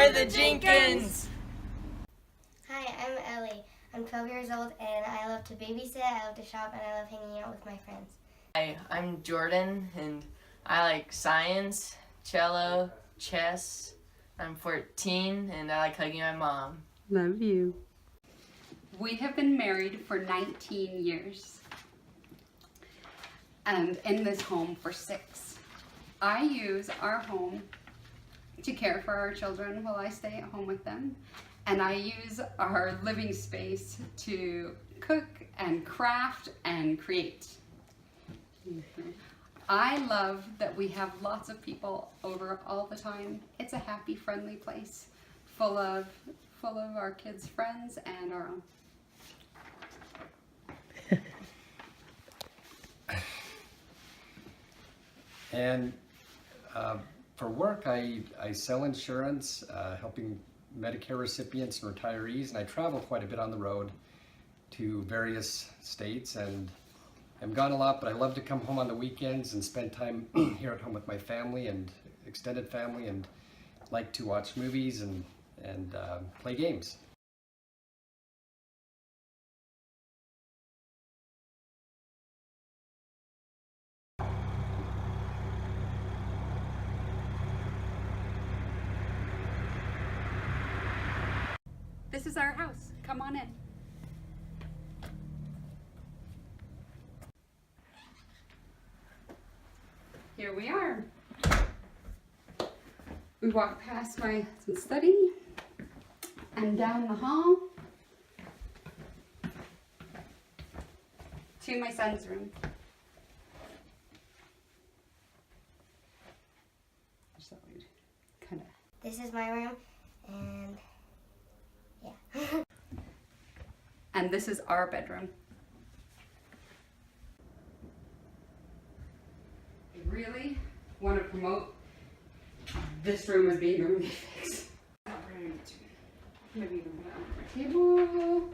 We're the Jenkins! Hi, I'm Ellie. I'm 12 years old and I love to babysit, I love to shop, and I love hanging out with my friends. Hi, I'm Jordan and I like science, cello, chess. I'm 14 and I like hugging my mom. Love you. We have been married for 19 years and in this home for 6. I use our home to care for our children while I stay at home with them, and I use our living space to cook and craft and create. I love that we have lots of people over all the time. It's a happy, friendly place full of our kids' friends and our own. And for work, I sell insurance, helping Medicare recipients and retirees, and I travel quite a bit on the road to various states, and I'm gone a lot, but I love to come home on the weekends and spend time here at home with my family and extended family, and like to watch movies and play games. This is our house. Come on in. Here we are. We walk past my husband's study and down the hall to my son's room. Just thought we'd kind of. This is my room, and yeah. And this is our bedroom. I really want to promote this room as being really fixed. Maybe even put it on my table.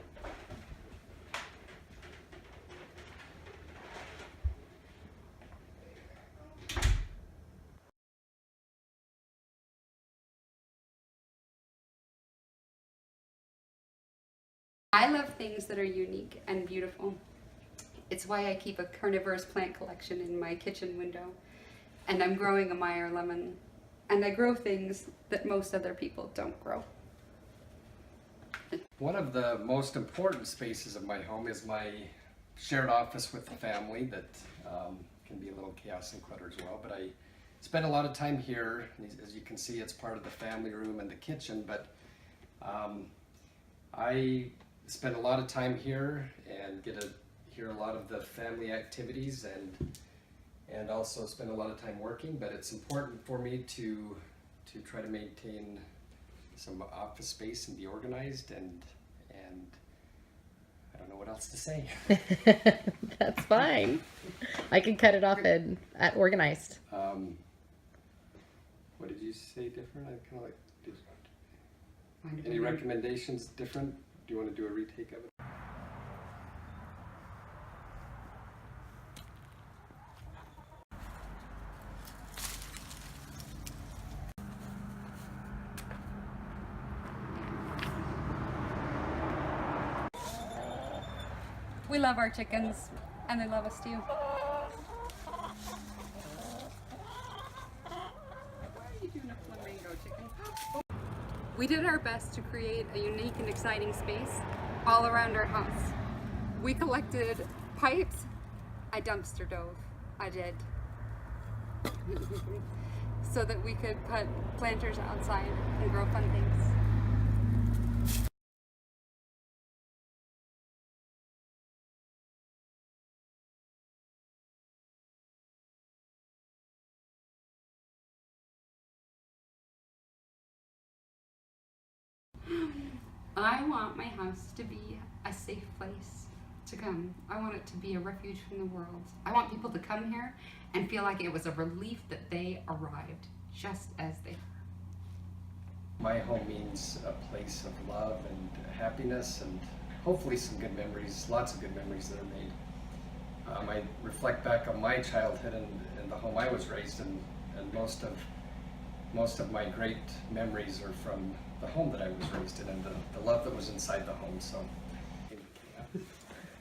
I love things that are unique and beautiful. It's why I keep a carnivorous plant collection in my kitchen window. And I'm growing a Meyer lemon. And I grow things that most other people don't grow. One of the most important spaces of my home is my shared office with the family that can be a little chaos and clutter as well, but I spend a lot of time here. As you can see, it's part of the family room and the kitchen, but I spend a lot of time here and get to hear a lot of the family activities and also spend a lot of time working, but it's important for me to try to maintain some office space and be organized, and I don't know what else to say. That's fine. I can cut it off at organized. What did you say different? I kind of like, any recommendations different? Do you want to do a retake of it? We love our chickens, and they love us too. Why are you doing a flamingo, chicken? We did our best to create a unique and exciting space all around our house. We collected pipes. I dumpster dove. I did. So that we could put planters outside and grow fun things. I want my house to be a safe place to come. I want it to be a refuge from the world. I want people to come here and feel like it was a relief that they arrived just as they were. My home means a place of love and happiness and hopefully some good memories, lots of good memories that are made. I reflect back on my childhood and the home I was raised in, and most of most of my great memories are from the home that I was raised in and the love that was inside the home. So.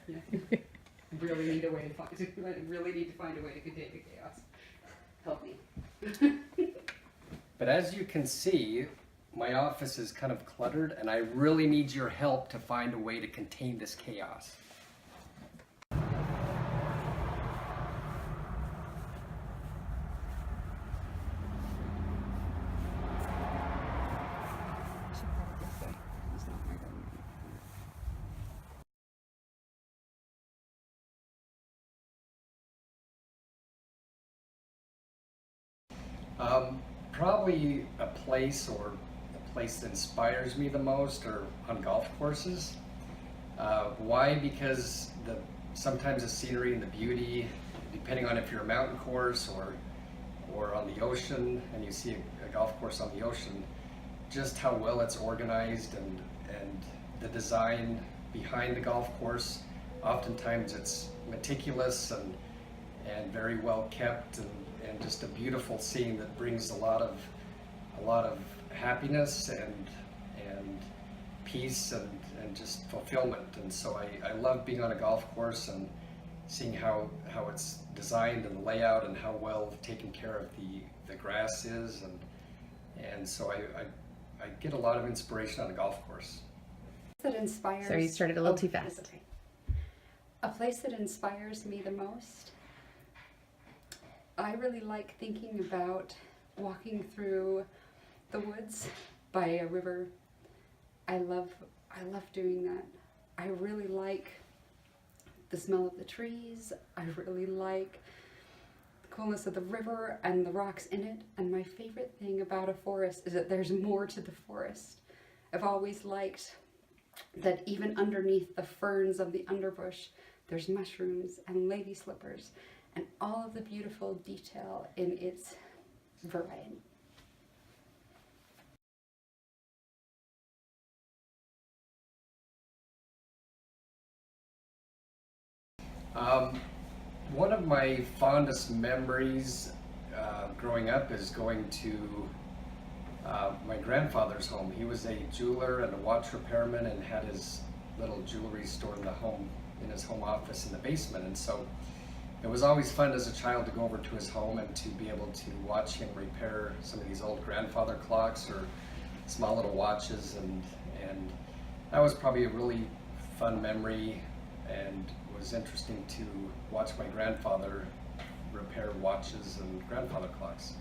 Yeah. I really need a way to find. I really need to find a way to contain the chaos. Help me. But as you can see, my office is kind of cluttered, and I really need your help to find a way to contain this chaos. Probably a place that inspires me the most are on golf courses. Why? Because sometimes the scenery and the beauty, depending on if you're a mountain course or on the ocean, and you see a golf course on the ocean, just how well it's organized and the design behind the golf course. Oftentimes it's meticulous and very well kept and just a beautiful scene that brings a lot of happiness and peace and just fulfillment. And so I love being on a golf course and seeing how it's designed and the layout and how well taken care of the grass is, and so I get a lot of inspiration on a golf course. That inspires. Sorry, you started a little too fast. Okay. A place that inspires me the most. I really like thinking about walking through the woods by a river. I love doing that. I really like the smell of the trees. I really like the coolness of the river and the rocks in it. And my favorite thing about a forest is that there's more to the forest. I've always liked that even underneath the ferns of the underbush, there's mushrooms and lady slippers and all of the beautiful detail in its variety. One of my fondest memories growing up is going to my grandfather's home. He was a jeweler and a watch repairman and had his little jewelry store in his home office in the basement. And so it was always fun as a child to go over to his home and to be able to watch him repair some of these old grandfather clocks or small little watches, and that was probably a really fun memory, and it was interesting to watch my grandfather repair watches and grandfather clocks.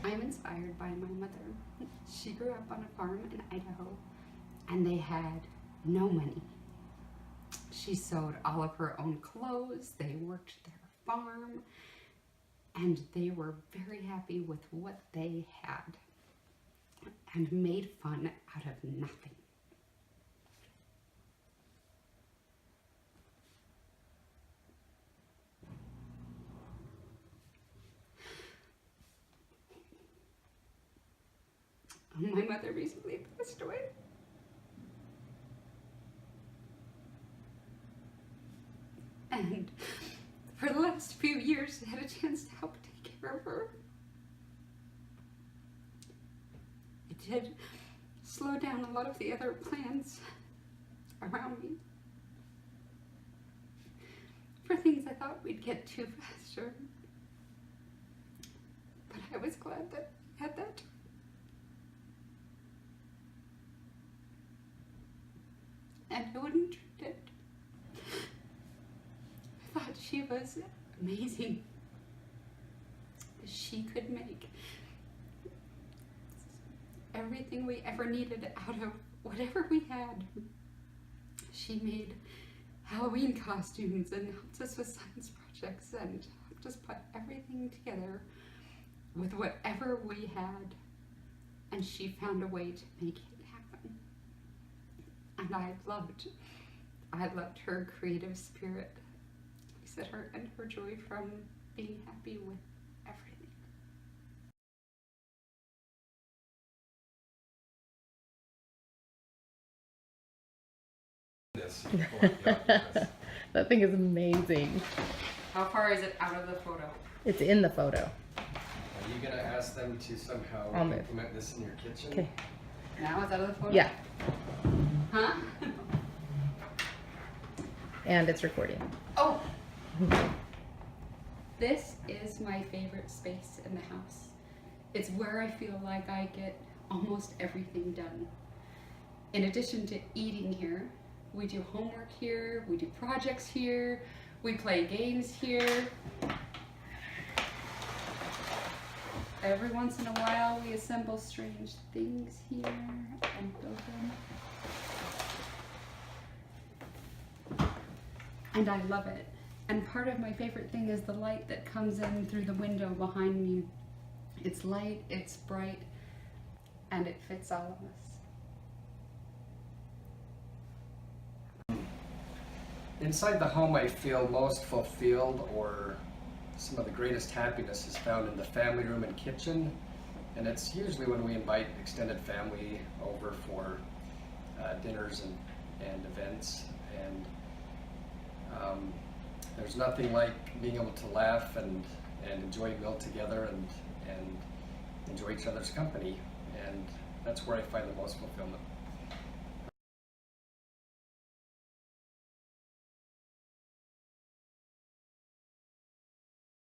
I'm inspired by my mother. She grew up on a farm in Idaho, and they had no money. She sewed all of her own clothes, they worked their farm, and they were very happy with what they had and made fun out of nothing. My mother recently passed away. And for the last few years, I had a chance to help take care of her. It did slow down a lot of the other plans around me for things I thought we'd get to faster. But I was glad that I had that time. And I wouldn't trade it. I thought she was amazing. She could make everything we ever needed out of whatever we had. She made Halloween costumes and helped us with science projects and helped us put everything together with whatever we had. And she found a way to make it happen. And I loved her creative spirit. I said her joy from being happy with everything. That thing is amazing. How far is it out of the photo? It's in the photo. Are you gonna ask them to somehow I'll move. implement this in your kitchen? Okay. Now is that of the photo? Yeah, Huh? and it's recording. Oh! This is my favorite space in the house. It's where I feel like I get almost everything done. In addition to eating here, we do homework here, we do projects here, we play games here. Every once in a while we assemble strange things here and build them. And I love it. And part of my favorite thing is the light that comes in through the window behind me. It's light, it's bright, and it fits all of us. Inside the home, I feel most fulfilled, or some of the greatest happiness is found in the family room and kitchen. And it's usually when we invite extended family over for dinners and events. And there's nothing like being able to laugh and enjoy a meal together and enjoy each other's company. And that's where I find the most fulfillment.